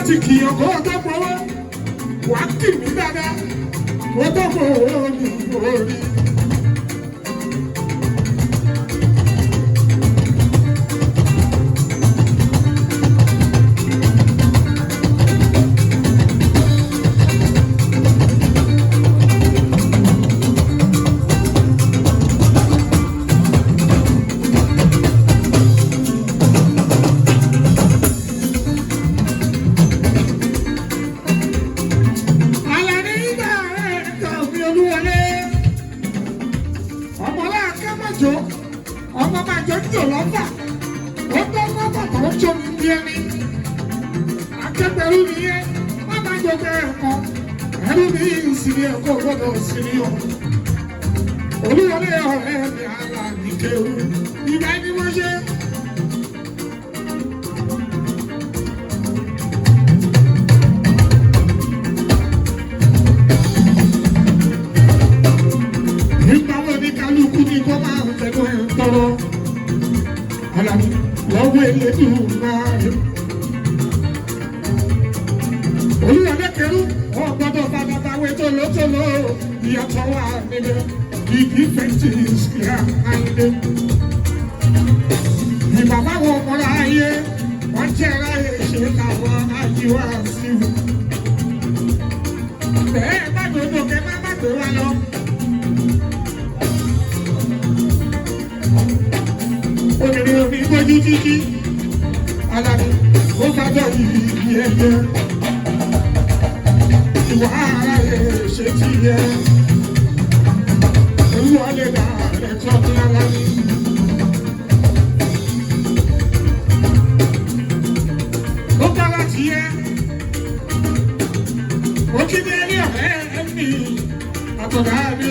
ti kìyàn kó o tó gbowó wà á kì mí dáadáa kó o tó gbowó ní orí. Ọmọ máa jọ jò lọ́fà, ó tó lọ́fà tó ń jó ní bí ẹni. Akẹ́gbẹ̀rú nìyẹn, wọ́n máa jọ bẹ́ẹ̀ kọ́. Ẹrú mi ìsinmi ẹ̀kọ́ gbọ́dọ̀ sinmi o. Olúwọlé ọ̀rẹ́ mi àlà ní kéwù. Ìgbà ni mo ṣe. Nígbà wo ni kálukú ni kó máa ń tẹnu ẹ̀ ń tọrọ? Àlàní lọ́wọ́ Elédùmarè. Olúwọlé kẹrù wọn gbọ́dọ̀ bàbáwé tólótóló ìyàtọ̀ wà níbẹ̀ ìdí fẹ̀tì ìsìlẹ̀ àìdè. Ìbàbá wọn mọ́ra ayé wọ́n jẹ́ ráyè ṣe káwọn ajíwá sí i. Bẹ́ẹ̀ bá dodo kẹ́ má má gbé wa lọ. Obìnrin omi gbójú títí, Àlàní ó fàjọ yìí ẹyẹ. Ìwà ara ẹ̀ ṣe ti yẹ. Olúwọlé dà rẹ̀ tọ́ ní Àlàní. Ó bá láti yẹ. Ó kí ní ẹni ọ̀rẹ́ mi, àtọ̀dá mi.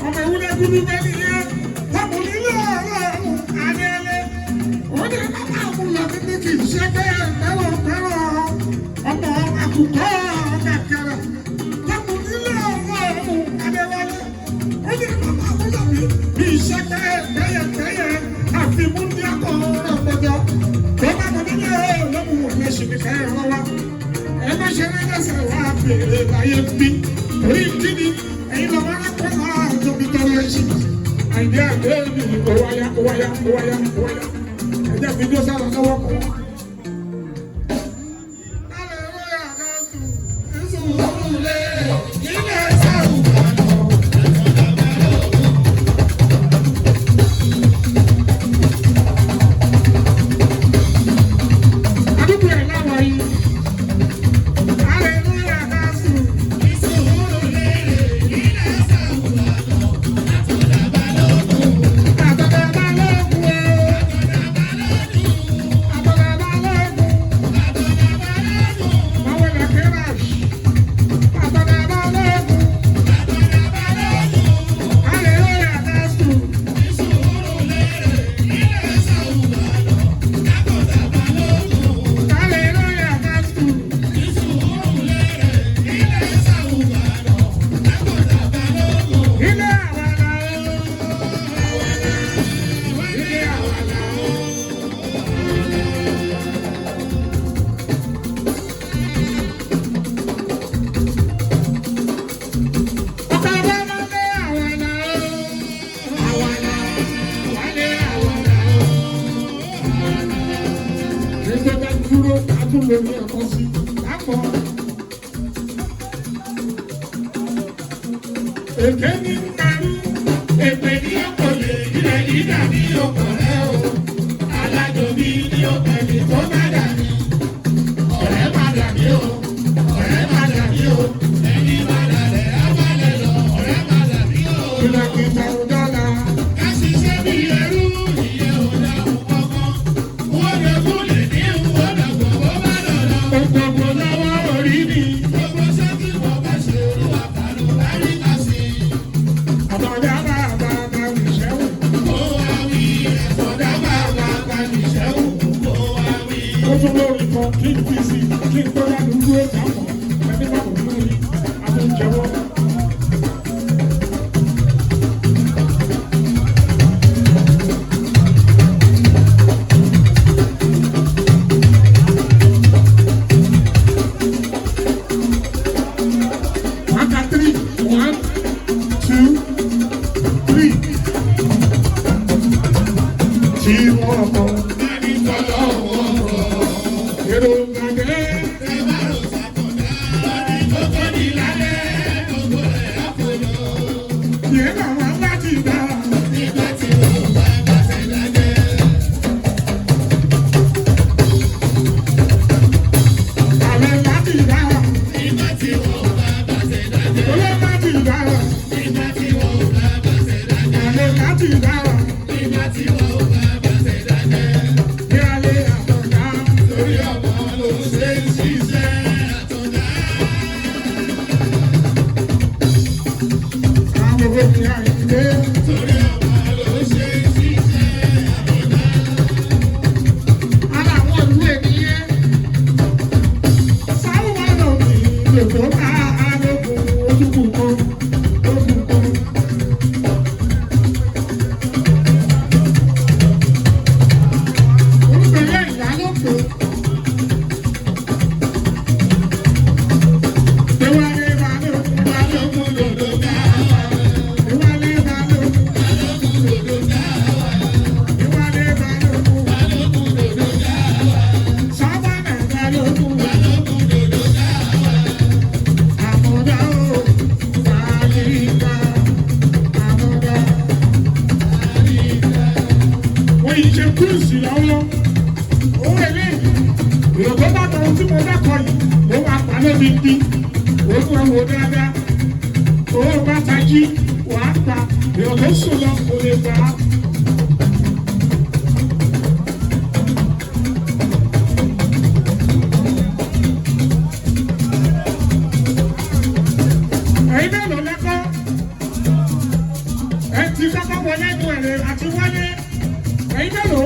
Ọmọ ewúrẹ́ dúdú bẹ́ẹ̀ ni yẹn, ọmọ nílé ọ̀rọ̀ adẹ́lẹ́. Ó ní bàbá àmúlò nínú kì í ṣe bẹ́ẹ̀ mẹ́rọ̀ ọmọ àkùkọ kàkàrà. Ọmọ nílé ọ̀rọ̀ adẹ́wálé. Ó ní bàbá àmúlò mi kì í ṣe bẹ́ẹ̀ àfi mú ní akọ ọ̀rọ̀ gbọdọ̀. Tó bá mọ nílé ọ̀rọ̀ ẹ̀ṣin ní fẹ́ rán wa. Ẹ má ṣe ní ẹsẹ̀ wá bèrè láyé bí. Orí kíni ẹ̀yin lọ́wọ́ alákọ̀ọ́ àjọbí tọrọ ẹ̀ṣin. Àìdí àgbẹ̀ mi kò wáyà. Ẹ̀jẹ̀ fi dó sára lọ́wọ́ kọ́. Lórí ẹ̀kọ́ sí lápọ̀. Èké ní parí, èpè ní ọkọ̀ lè ilẹ̀ dídà ní ọkọ̀ rẹ̀ o. Alájọbí ní ọkọ̀ ní tó má dàbí. Ọ̀rẹ́ má dàbí o, ọ̀rẹ́ má dàbí o. Ẹni má dàbí abálẹ̀ lọ, ọ̀rẹ́ má dàbí o. Ìlàkìtà ò dára. Ká ṣiṣẹ́ bí ẹrú, ìyẹn ò dá òun kankan. Wọ́n lè kú lè ní wọ́n dàgbọ̀ bó bá lọ́lọ́. Gbogbo lọ́wọ́ orí mi. Gbogbo sẹ́kì wọ́n bá ṣe olúwa kàlù lárí ká sí. Àtọ̀dá bàbá mi ṣẹ́wù. Ó wá wí. Àtọ̀dá bàbá mi ṣẹ́wù. Ó wá wí. Ó tún lórí kan kí n fi sí kí n tó yá dúró ìdáhùn. Ẹni bá kò lórí, a tún jẹ́wọ́. ọkọ̀. ẹni tọ́lọ́ wọn rọ̀. Èrò gbàgbé. Ẹ bá rò sàkọ̀dá. Ẹni tó tó ní lálẹ́ gbogbo ẹ̀ á kò lọ. Yéé làwọn láti dá. Nígbà tí wọ́n bá bàtẹ̀ lájẹ́. Àlẹ́ láti dá. Nígbà tí wọ́n bá bàtẹ̀ lájẹ́. Olé láti dá. Nígbà tí wọ́n bá bàtẹ̀ lájẹ́. Àlẹ́ láti dá. Nígbà tí wọ́n bá bàtẹ̀ lájẹ́. Ní alẹ́ àtọ̀dá. Torí ọmọ ló ṣe ń ṣiṣẹ́ àtọ̀dá. Àwọn òbí àìlè. Torí ọmọ ló ṣe ń ṣiṣẹ́ àtọ̀dá. Ara àwọn ìlú ènìyàn. Sáwọn wà lọ sí ìlòkó ká alógun ojúkù kan. Ojúkù kan. Olùgbèlè ìyálòpọ̀. Ìwálé balógun balógun lòdò ká wà. Ìwálé balógun Balógun lòdò dá wà. ìwálé balógun. Balógun lòdò dá wà. Sábànà balógun. Balógun lòdò dá wà. Àmọ̀dá o, Fàlíkà, àmọ̀dá. Wọ́n yìí ṣe kúrìsì lọ́wọ́. Owó eléyìí, ìrògbó bá tọ ohun tí mo dákọ̀ yìí, ó máa pa lóbi bí. Òun ẹ̀ wò dáadáa. Owó bá tají, wàá pa. Ìrògbó sùn lọ, kò lè gbà á. Ẹ̀yin náà lọ lẹ́kọ́. Ẹ ti kọ́kọ́ wọlé ẹnu ẹ̀rẹ̀ àti wọlé. Ẹ̀yin náà lọ.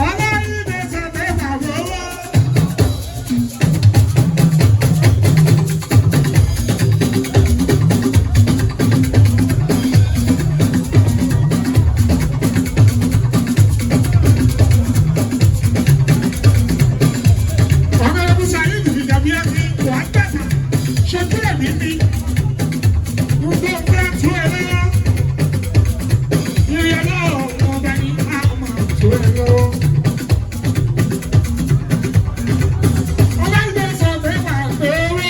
Ọlọ́yin lè sọ pé bàbá owó. Ọ̀gá ẹ̀kú sáré ìdìbò ìjàmbí ẹ̀kí wà á tẹ̀sán. Ṣojú ẹ̀mí mi. Gbogbo ọ̀gá tó ẹ lọ́wọ́. Ìrìn ọlọ́run ọba ní àmà tó ẹ lọ́wọ́. Ọlọ́yin lè sọ pé bàbá owó.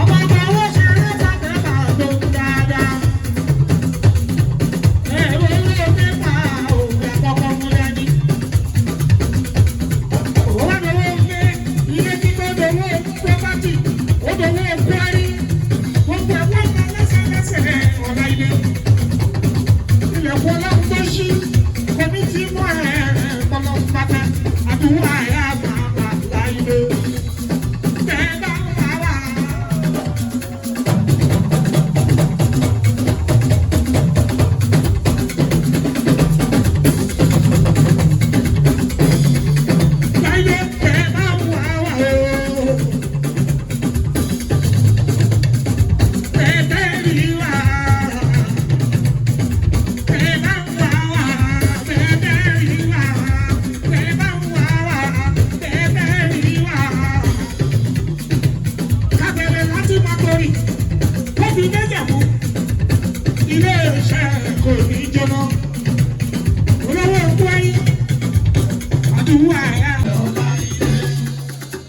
Ọmọ ọba owó ṣe é sọ pé bàbá owó dáadáa. Ẹ̀rọ ilé pépà òun àkọ́kọ́ mú dání. Owó dowó ilé, ilé títọ́ dowó pọ́pátì, ó dowó kwari. Gbogbo ẹ̀wọ́n ńlá lẹ́sẹ̀lẹ́sẹ̀ ọ̀la ilé. Ilẹ̀kùn ọlọ́run tó ṣí, kọ́mítì mọ́ kọ́lọ́ pátá, àdúrà ẹ̀ àgbà láìlé. Bẹ́ẹ̀ bá wà wá. Láìlé bẹ́ẹ̀ bá wà wá o. Bẹ́ẹ̀ bẹ́ẹ̀ rí wá. Bẹ́ẹ̀ bá wà wá. Bẹ́ẹ̀ bẹ́ẹ̀ rí wá. Bẹ́ẹ̀ bá wà wá. Bẹ́ẹ̀ bẹ́ẹ̀ rí wá. Kábẹ̀rẹ̀ láti máa torí.